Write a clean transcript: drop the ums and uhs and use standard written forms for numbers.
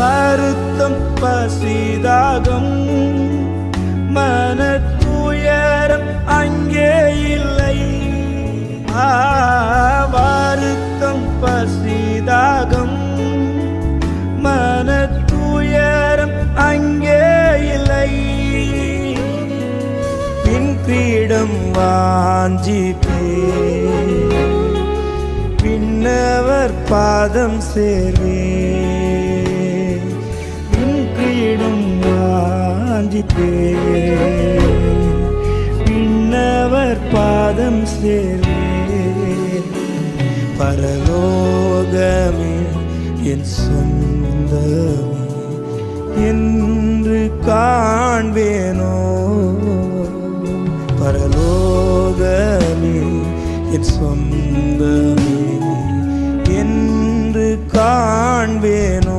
வருத்தம் பசிதாகம் மனத்துயரம் அங்கே இல்லை. வருத்தம் பசிதாகம் மனத்துயரம் அங்கே இல்லை. பின் கிரீடம் வாஞ்சிப்பே பின்னவர் பாதம் சேர்வே. பின் கிரீடம் வாஞ்சிப்பே பின்னவர் பாதம் சேர்வே. பரலோகமே என் சொந்தமே என்று காண்பேனோ. பரலோகமே என் சொந்தமே என்று காண்பேனோ.